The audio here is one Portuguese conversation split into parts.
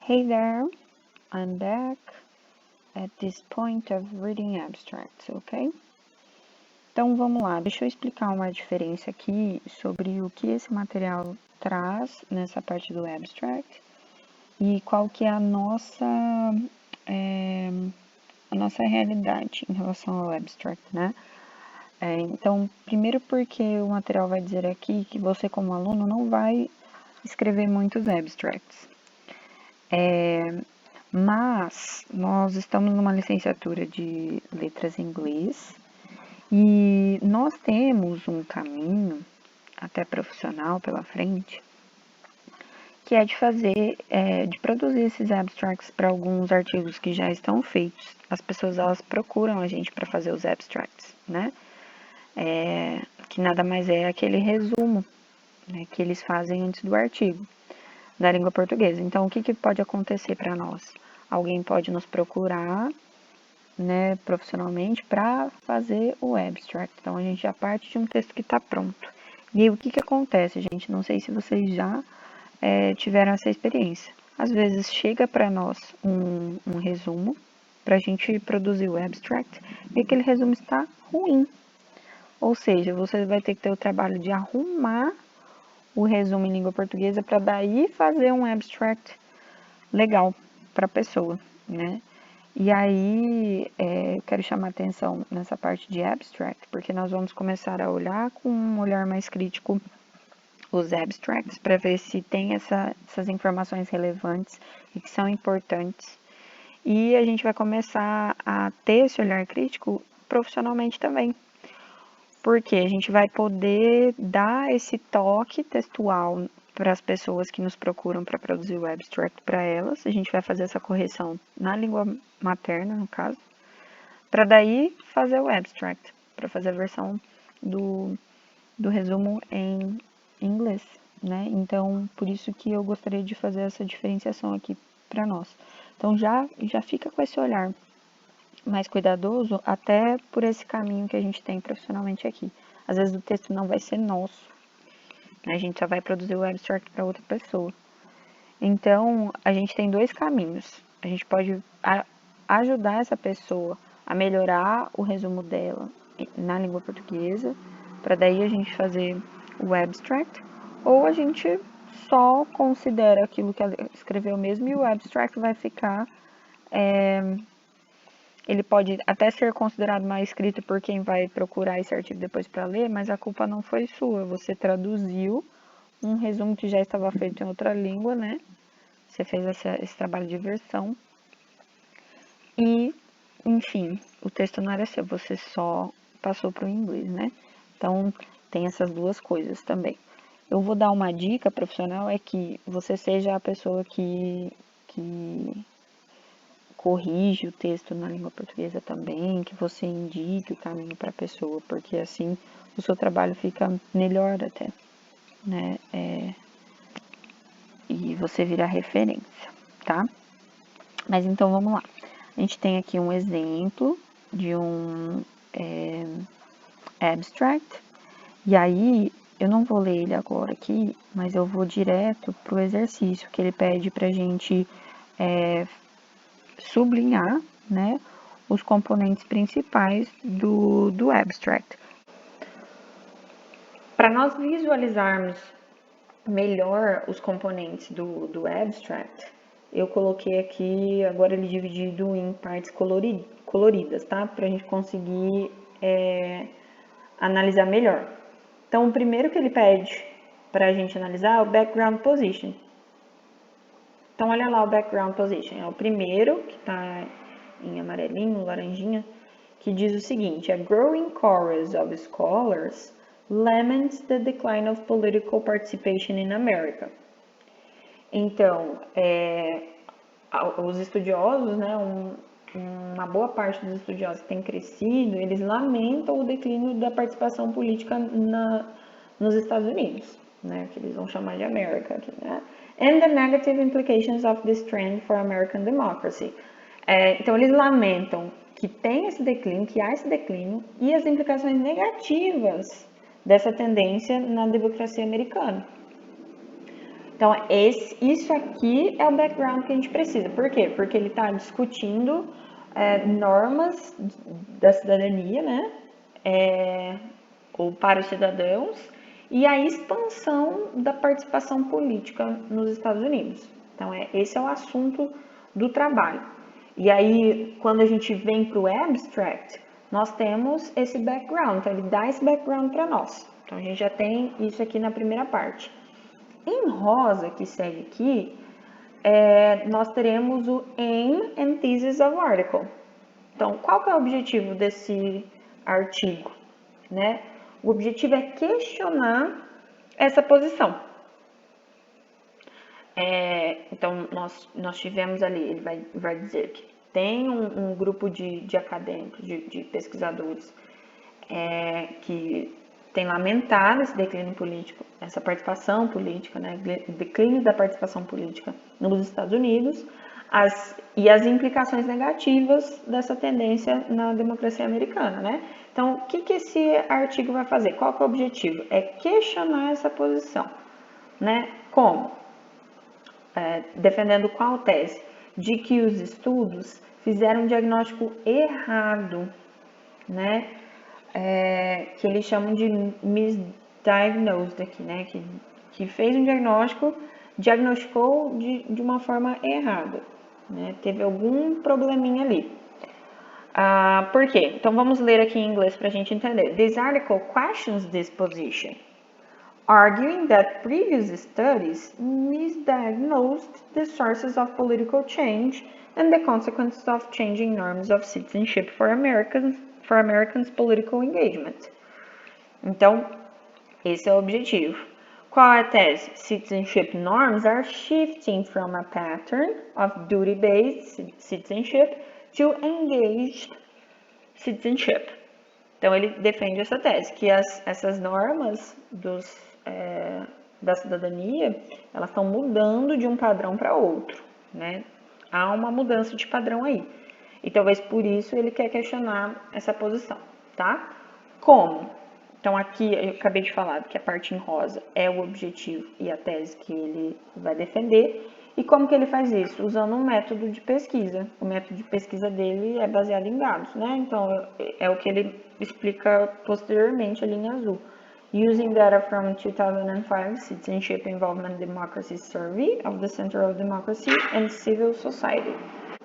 Hey there, I'm back at this point of reading abstracts, ok? Então vamos lá, deixa eu explicar uma diferença aqui sobre o que esse material traz nessa parte do abstract e qual que é a nossa realidade em relação ao abstract, né? Então, primeiro porque o material vai dizer aqui que você como aluno não vai escrever muitos abstracts. Mas nós estamos numa licenciatura de letras em inglês e nós temos um caminho até profissional pela frente, que é de produzir esses abstracts para alguns artigos que já estão feitos. As pessoas elas procuram a gente para fazer os abstracts, né? Que nada mais é aquele resumo, né, que eles fazem antes do artigo da língua portuguesa. Então, o que pode acontecer para nós? Alguém pode nos procurar, né, profissionalmente para fazer o abstract. Então, a gente já parte de um texto que está pronto. E aí, o que acontece, gente? Não sei se vocês já tiveram essa experiência. Às vezes, chega para nós um resumo para a gente produzir o abstract e aquele resumo está ruim. Ou seja, você vai ter que ter o trabalho de arrumar o resumo em língua portuguesa para daí fazer um abstract legal para a pessoa, né? E aí, eu quero chamar atenção nessa parte de abstract, porque nós vamos começar a olhar com um olhar mais crítico os abstracts para ver se tem essas informações relevantes e que são importantes. E a gente vai começar a ter esse olhar crítico profissionalmente também, porque a gente vai poder dar esse toque textual para as pessoas que nos procuram para produzir o abstract para elas. A gente vai fazer essa correção na língua materna, no caso, para daí fazer o abstract, para fazer a versão do resumo em inglês, né? Então, por isso que eu gostaria de fazer essa diferenciação aqui para nós. Então, já fica com esse olhar mais cuidadoso, até por esse caminho que a gente tem profissionalmente aqui. Às vezes o texto não vai ser nosso, né? A gente só vai produzir o abstract para outra pessoa. Então, a gente tem dois caminhos. A gente pode ajudar essa pessoa a melhorar o resumo dela na língua portuguesa, para daí a gente fazer o abstract, ou a gente só considera aquilo que ela escreveu mesmo e o abstract vai ficar ele pode até ser considerado mal escrito por quem vai procurar esse artigo depois para ler, mas a culpa não foi sua. Você traduziu um resumo que já estava feito em outra língua, né? Você fez esse trabalho de versão. E, enfim, o texto não era seu, você só passou para o inglês, né? Então, tem essas duas coisas também. Eu vou dar uma dica profissional, é que você seja a pessoa que corrige o texto na língua portuguesa também, que você indique o caminho para a pessoa, porque assim o seu trabalho fica melhor até, né? E você vira referência, tá? Mas então vamos lá. A gente tem aqui um exemplo de um abstract, e aí eu não vou ler ele agora aqui, mas eu vou direto pro exercício que ele pede pra gente sublinhar, né, os componentes principais do abstract. Para nós visualizarmos melhor os componentes do abstract, eu coloquei aqui, agora ele dividido em partes coloridas, tá? Para a gente conseguir analisar melhor. Então, o primeiro que ele pede para a gente analisar é o background position. Então, olha lá o background position. É o primeiro, que está em amarelinho, laranjinha, que diz o seguinte: A growing chorus of scholars laments the decline of political participation in America. Então, os estudiosos, né, uma boa parte dos estudiosos que tem crescido, eles lamentam o declínio da participação política nos Estados Unidos, né, que eles vão chamar de América aqui, né? And the negative implications of this trend for American democracy. Então, eles lamentam que tem esse declínio, que há esse declínio, e as implicações negativas dessa tendência na democracia americana. Então, isso aqui é o background que a gente precisa. Por quê? Porque ele está discutindo normas da cidadania, né? Ou para os cidadãos, e a expansão da participação política nos Estados Unidos. Então, esse é o assunto do trabalho. E aí, quando a gente vem para o abstract, nós temos esse background. Então, ele dá esse background para nós. Então, a gente já tem isso aqui na primeira parte. Em rosa, que segue aqui, nós teremos o aim and thesis of article. Então, qual que é o objetivo desse artigo? Né? O objetivo é questionar essa posição. Então, nós tivemos ali, ele vai dizer que tem um grupo de acadêmicos, de pesquisadores, que tem lamentado esse declínio político, essa participação política, né, declínio da participação política nos Estados Unidos, e as implicações negativas dessa tendência na democracia americana, né? Então, o que esse artigo vai fazer? Qual que é o objetivo? É questionar essa posição, né? Como? Defendendo qual tese? De que os estudos fizeram um diagnóstico errado, né? Que eles chamam de misdiagnosed aqui, né? Que fez um diagnosticou de uma forma errada, né? Teve algum probleminha ali. Por quê? Então vamos ler aqui em inglês para a gente entender. This article questions this position, arguing that previous studies misdiagnosed the sources of political change and the consequences of changing norms of citizenship for Americans' political engagement. Então, esse é o objetivo. Qual é a tese? Citizenship norms are shifting from a pattern of duty-based citizenship to engaged citizenship. Então, ele defende essa tese, que essas normas da cidadania, elas estão mudando de um padrão para outro, né? Há uma mudança de padrão aí. E talvez por isso ele quer questionar essa posição, tá? Como? Então, aqui eu acabei de falar que a parte em rosa é o objetivo e a tese que ele vai defender. E como que ele faz isso? Usando um método de pesquisa. O método de pesquisa dele é baseado em dados, né? Então, é o que ele explica posteriormente ali em azul. Using data from 2005 Citizenship Involvement Democracy Survey of the Center of Democracy and Civil Society,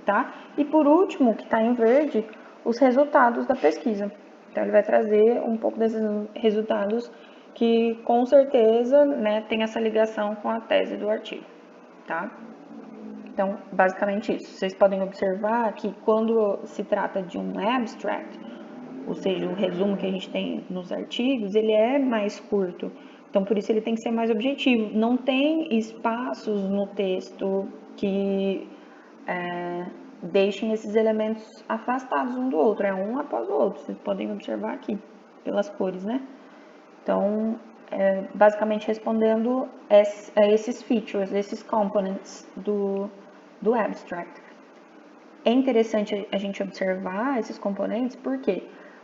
tá? E por último, que está em verde, os resultados da pesquisa. Então, ele vai trazer um pouco desses resultados que, com certeza, né, tem essa ligação com a tese do artigo, tá? Então, basicamente isso. Vocês podem observar que quando se trata de um abstract, ou seja, o resumo que a gente tem nos artigos, ele é mais curto. Então, por isso ele tem que ser mais objetivo. Não tem espaços no texto que deixem esses elementos afastados um do outro. É um após o outro. Vocês podem observar aqui, pelas cores, né? Então, basicamente respondendo a esses features, esses components do abstract. É interessante a gente observar esses componentes, por quê?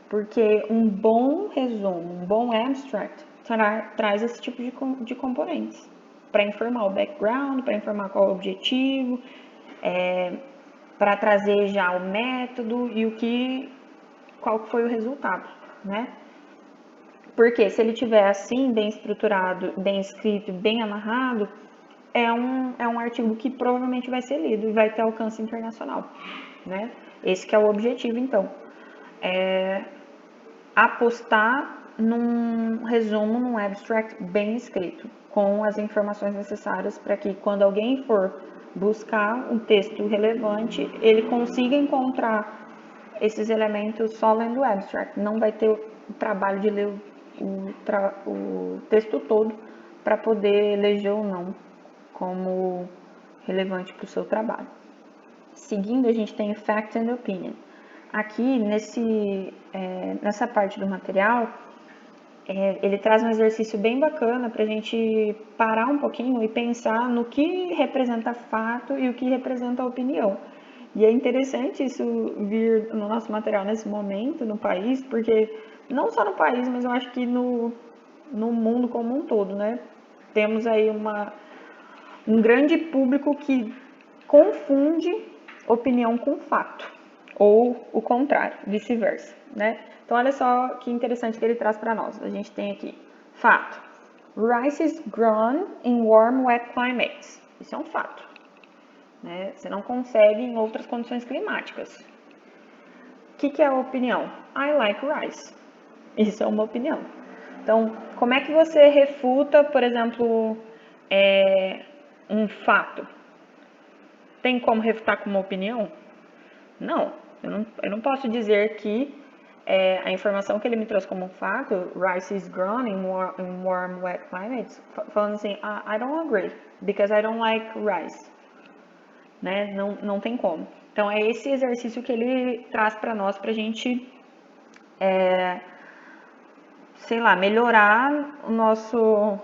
Porque um bom resumo, um bom abstract, traz esse tipo de componentes, para informar o background, para informar qual é o objetivo, para trazer já o método e qual foi o resultado, né? Porque se ele tiver assim, bem estruturado, bem escrito, bem amarrado, é um artigo que provavelmente vai ser lido e vai ter alcance internacional, né? Esse que é o objetivo, então. Apostar num resumo, num abstract bem escrito, com as informações necessárias para que quando alguém for buscar um texto relevante, ele consiga encontrar esses elementos só lendo o abstract. Não vai ter o trabalho de ler o texto todo para poder eleger ou não como relevante para o seu trabalho. Seguindo, a gente tem Fact and Opinion. Aqui, nessa parte do material, ele traz um exercício bem bacana para a gente parar um pouquinho e pensar no que representa fato e o que representa opinião. E é interessante isso vir no nosso material nesse momento, no país, porque não só no país, mas eu acho que no mundo como um todo, né? Temos aí um grande público que confunde opinião com fato, ou o contrário, vice-versa, né? Então, olha só que interessante que ele traz para nós. A gente tem aqui, fato. Rice is grown in warm, wet climates. Isso é um fato, né? Você não consegue em outras condições climáticas. O que é a opinião? I like rice. Isso é uma opinião. Então, como é que você refuta, por exemplo, um fato? Tem como refutar com uma opinião? Não. Eu não posso dizer que a informação que ele me trouxe como um fato, rice is grown in warm, wet climates, falando assim, I don't agree, because I don't like rice. Né? Não tem como. Então, é esse exercício que ele traz para nós, para a gente, sei lá, melhorar o nosso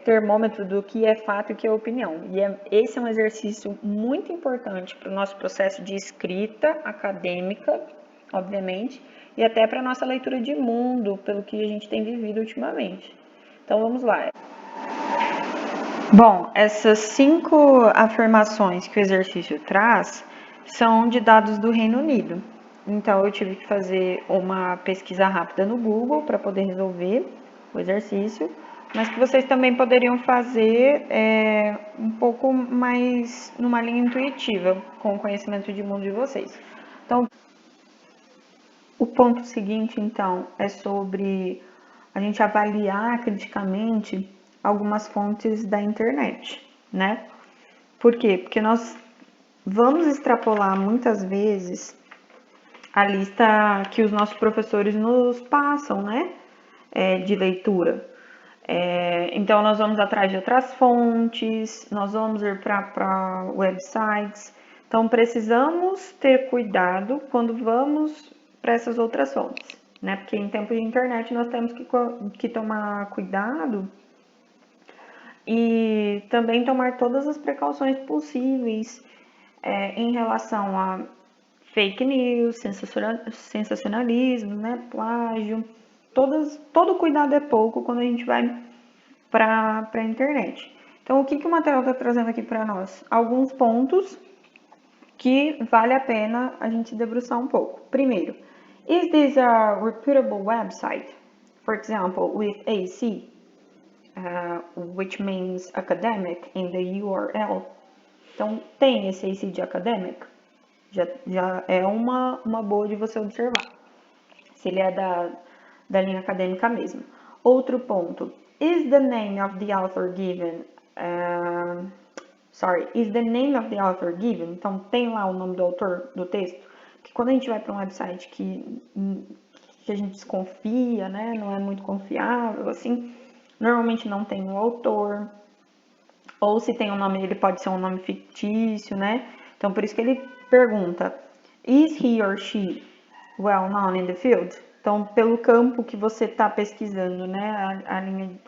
termômetro do que é fato e o que é opinião. E esse é um exercício muito importante para o nosso processo de escrita acadêmica, obviamente, e até para a nossa leitura de mundo, pelo que a gente tem vivido ultimamente. Então, vamos lá. Bom, essas 5 afirmações que o exercício traz são de dados do Reino Unido. Então, eu tive que fazer uma pesquisa rápida no Google para poder resolver o exercício, mas que vocês também poderiam fazer um pouco mais numa linha intuitiva, com o conhecimento de mundo de vocês. Então, o ponto seguinte, então, é sobre a gente avaliar criticamente algumas fontes da internet, né? Por quê? Porque nós vamos extrapolar muitas vezes a lista que os nossos professores nos passam, né? De leitura. Então, nós vamos atrás de outras fontes, nós vamos ir para websites. Então, precisamos ter cuidado quando vamos para essas outras fontes, né? Porque em tempos de internet nós temos que tomar cuidado e também tomar todas as precauções possíveis em relação a fake news, sensacionalismo, né? Plágio. Todo cuidado é pouco quando a gente vai para a internet. Então, o que o material está trazendo aqui para nós? Alguns pontos que vale a pena a gente debruçar um pouco. Primeiro, is this a reputable website? For example, with AC, which means academic in the URL. Então, tem esse AC de academic? Já é uma boa de você observar, se ele é da linha acadêmica mesmo. Outro ponto, is the name of the author given? Is the name of the author given? Então, tem lá o nome do autor do texto? Que quando a gente vai para um website que a gente desconfia, né, não é muito confiável, assim, normalmente não tem o autor, ou se tem um nome, ele pode ser um nome fictício, né? Então, por isso que ele pergunta, is he or she well known in the field? Então, pelo campo que você está pesquisando, né, a linha,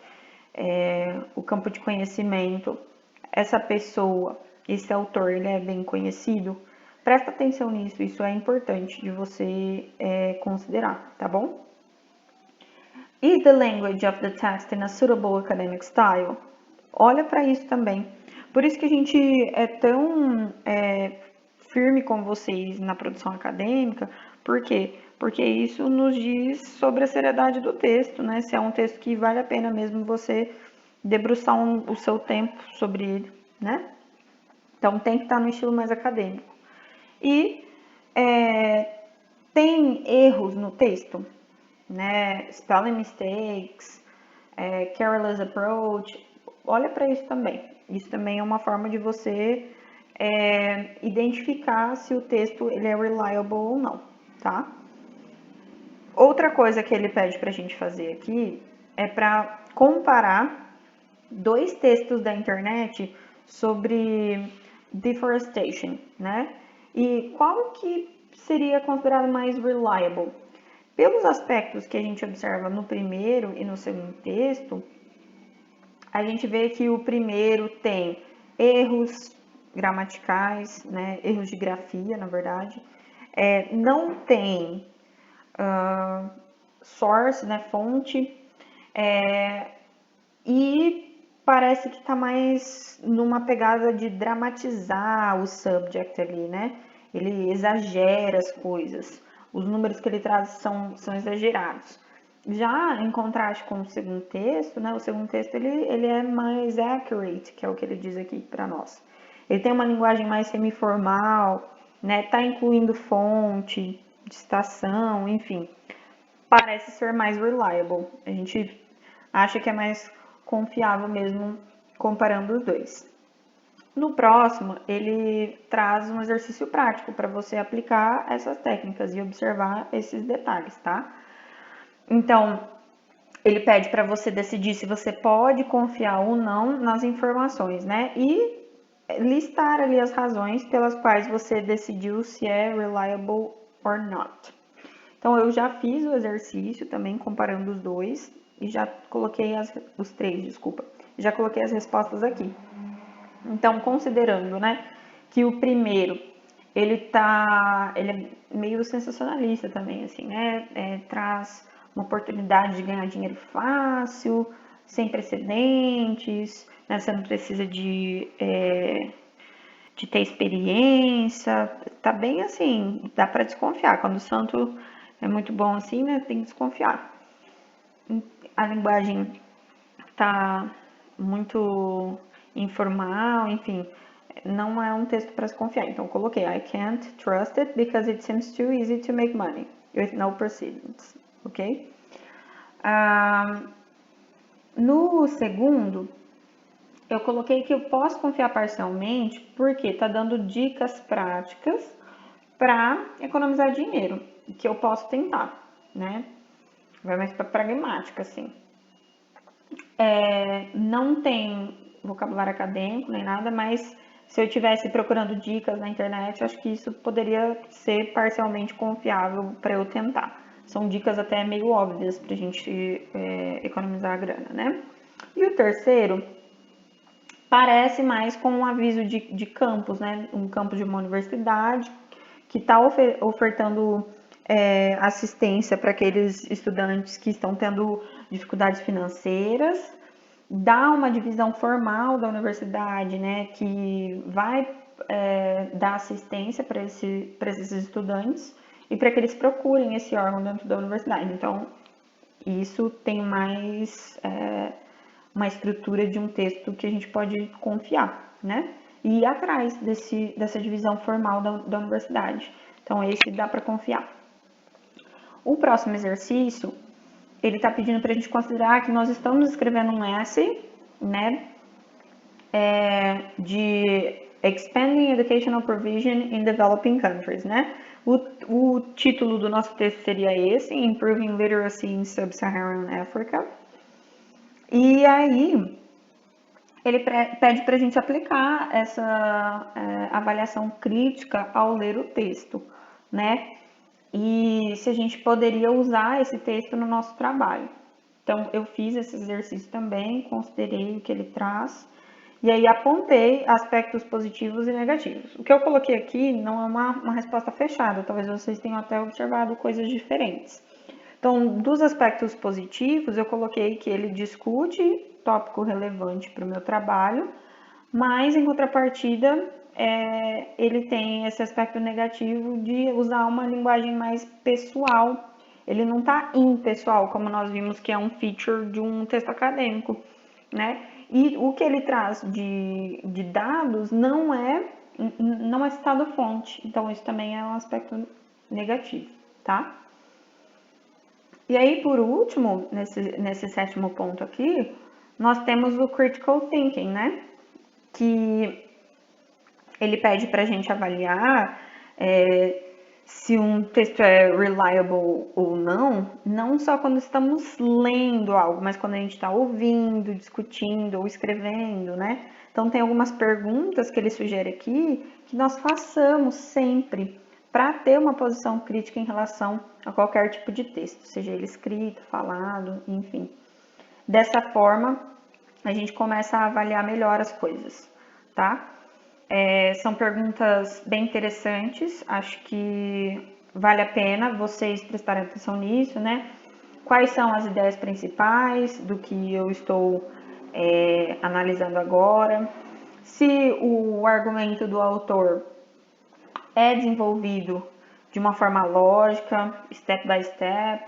o campo de conhecimento, essa pessoa, esse autor, ele é bem conhecido? Presta atenção nisso, isso é importante de você considerar, tá bom? Is the language of the text in a suitable academic style? Olha para isso também. Por isso que a gente é tão firme com vocês na produção acadêmica. Por quê? Porque isso nos diz sobre a seriedade do texto, né? Se é um texto que vale a pena mesmo você debruçar o seu tempo sobre ele, né? Então tem que estar no estilo mais acadêmico. E tem erros no texto, né? Spelling mistakes, careless approach. Olha para isso também. Isso também é uma forma de você identificar se o texto ele é reliable ou não, tá? Outra coisa que ele pede para a gente fazer aqui é para comparar 2 textos da internet sobre deforestation, né? E qual que seria considerado mais reliable? Pelos aspectos que a gente observa no primeiro e no segundo texto, a gente vê que o primeiro tem erros gramaticais, né, erros de grafia, na verdade, não tem source, né, fonte, e parece que está mais numa pegada de dramatizar o subject ali, né? Ele exagera as coisas. Os números que ele traz são exagerados. Já em contraste com o segundo texto, né? O segundo texto ele é mais accurate, que é o que ele diz aqui para nós. Ele tem uma linguagem mais semiformal, né? Tá incluindo fonte, estação, enfim. Parece ser mais reliable. A gente acha que é mais confiável mesmo comparando os dois. No próximo, ele traz um exercício prático para você aplicar essas técnicas e observar esses detalhes, tá? Então, ele pede para você decidir se você pode confiar ou não nas informações, né? E listar ali as razões pelas quais você decidiu se é reliable or not. Então, eu já fiz o exercício também comparando os dois e já coloquei os três, desculpa. Já coloquei as respostas aqui. Então, considerando, né, que o primeiro ele é meio sensacionalista também, assim, né? Traz uma oportunidade de ganhar dinheiro fácil, sem precedentes, né? Você não precisa de ter experiência, tá bem assim, dá para desconfiar. Quando o santo é muito bom assim, né? Tem que desconfiar. A linguagem tá muito informal, enfim, não é um texto para se confiar. Então, eu coloquei I can't trust it because it seems too easy to make money with no precedents, ok? No segundo, eu coloquei que eu posso confiar parcialmente porque está dando dicas práticas para economizar dinheiro, que eu posso tentar, né? Vai mais para pragmática, assim. Não tem vocabulário acadêmico nem nada, mas se eu estivesse procurando dicas na internet, acho que isso poderia ser parcialmente confiável para eu tentar. São dicas até meio óbvias para a gente economizar a grana, né? E o terceiro parece mais com um aviso de campus, né? Um campus de uma universidade que está ofertando assistência para aqueles estudantes que estão tendo dificuldades financeiras, dá uma divisão formal da universidade, né, que vai dar assistência para esses estudantes e para que eles procurem esse órgão dentro da universidade. Então, isso tem mais uma estrutura de um texto que a gente pode confiar, né? E ir atrás dessa divisão formal da universidade. Então, esse dá para confiar. O próximo exercício, ele está pedindo para a gente considerar que nós estamos escrevendo um essay, né? De Expanding Educational Provision in Developing Countries, né? O título do nosso texto seria esse, Improving Literacy in Sub-Saharan Africa. E aí, ele pede para a gente aplicar essa avaliação crítica ao ler o texto, né? E se a gente poderia usar esse texto no nosso trabalho. Então, eu fiz esse exercício também, considerei o que ele traz, e aí apontei aspectos positivos e negativos. O que eu coloquei aqui não é uma resposta fechada, talvez vocês tenham até observado coisas diferentes. Então, dos aspectos positivos, eu coloquei que ele discute tópico relevante para o meu trabalho, mas em contrapartida, ele tem esse aspecto negativo de usar uma linguagem mais pessoal. Ele não está impessoal, como nós vimos que é um feature de um texto acadêmico, né? E o que ele traz de dados não é citado fonte, então isso também é um aspecto negativo, tá? E aí, por último, nesse sétimo ponto aqui, nós temos o critical thinking, né? Que ele pede para a gente avaliar se um texto é reliable ou não só quando estamos lendo algo, mas quando a gente está ouvindo, discutindo ou escrevendo, né? Então, tem algumas perguntas que ele sugere aqui que nós façamos sempre para ter uma posição crítica em relação a qualquer tipo de texto, seja ele escrito, falado, enfim. Dessa forma, a gente começa a avaliar melhor as coisas, tá? São perguntas bem interessantes, acho que vale a pena vocês prestarem atenção nisso, né? Quais são as ideias principais do que eu estou analisando agora. Se o argumento do autor é desenvolvido de uma forma lógica, step by step,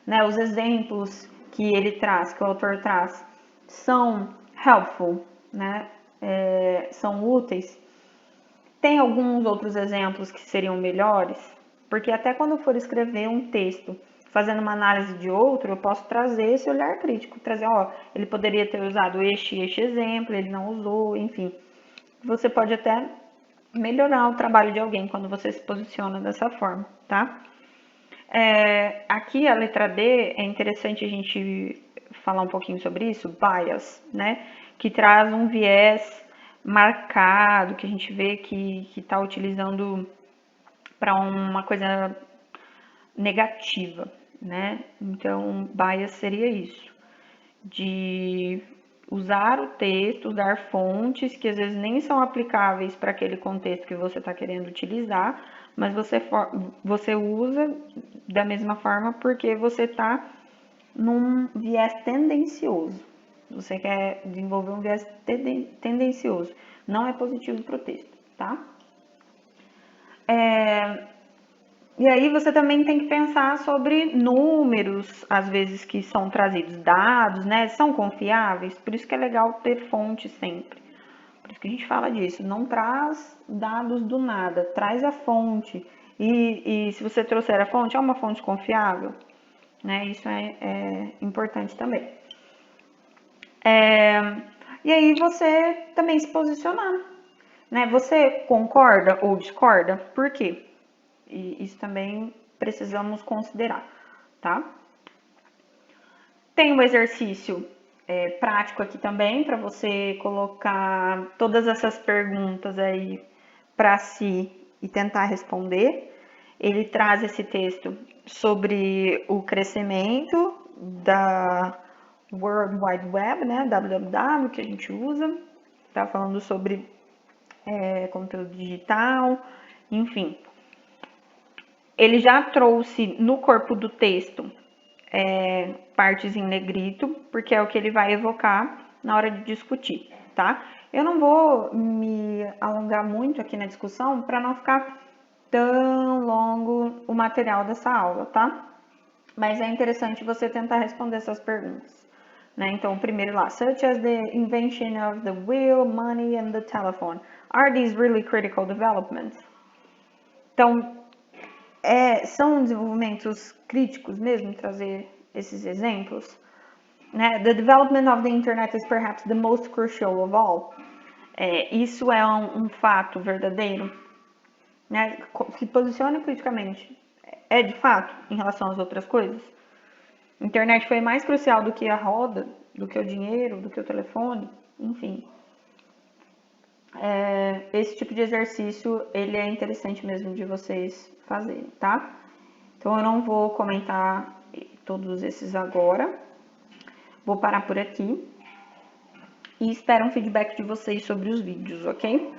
né? Os exemplos que ele traz, que o autor traz, são helpful, né? São úteis. Tem alguns outros exemplos que seriam melhores, porque até quando eu for escrever um texto fazendo uma análise de outro, eu posso trazer esse olhar crítico, trazer, ó, ele poderia ter usado este exemplo, ele não usou, enfim. Você pode até melhorar o trabalho de alguém quando você se posiciona dessa forma, tá? Aqui a letra D, é interessante a gente falar um pouquinho sobre isso, bias, né? Que traz um viés marcado, que a gente vê que está utilizando para uma coisa negativa, né? Então, bias seria isso, de usar o texto, usar fontes que às vezes nem são aplicáveis para aquele contexto que você está querendo utilizar, mas você usa da mesma forma porque você está num viés tendencioso. Você quer desenvolver um viés tendencioso. Não é positivo para o texto, tá? E aí você também tem que pensar sobre números, às vezes que são trazidos, dados, né? São confiáveis, por isso que é legal ter fonte sempre. Por isso que a gente fala disso. Não traz dados do nada, traz a fonte. E se você trouxer a fonte, é uma fonte confiável, né? Isso é importante também. E aí você também se posicionar, né? Você concorda ou discorda? Por quê? E isso também precisamos considerar, tá? Tem um exercício prático aqui também para você colocar todas essas perguntas aí para si e tentar responder. Ele traz esse texto sobre o crescimento da World Wide Web, né, www, que a gente usa. Tá falando sobre conteúdo digital, enfim. Ele já trouxe no corpo do texto partes em negrito, porque é o que ele vai evocar na hora de discutir, tá? Eu não vou me alongar muito aqui na discussão para não ficar tão longo o material dessa aula, tá? Mas é interessante você tentar responder essas perguntas. Né? Então, primeiro lá, such as the invention of the wheel, money and the telephone. Are these really critical developments? Então, são desenvolvimentos críticos mesmo trazer esses exemplos? Né? The development of the internet is perhaps the most crucial of all. Isso é um fato verdadeiro? Né? Se posicione criticamente. É de fato em relação às outras coisas? A internet foi mais crucial do que a roda, do que o dinheiro, do que o telefone, enfim. Esse tipo de exercício, ele é interessante mesmo de vocês fazerem, tá? Então, eu não vou comentar todos esses agora. Vou parar por aqui. E espero um feedback de vocês sobre os vídeos, ok?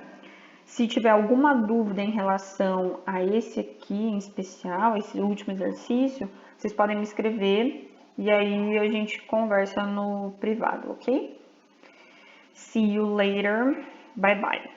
Se tiver alguma dúvida em relação a esse aqui em especial, esse último exercício, vocês podem me escrever e aí a gente conversa no privado, ok? See you later. Bye bye.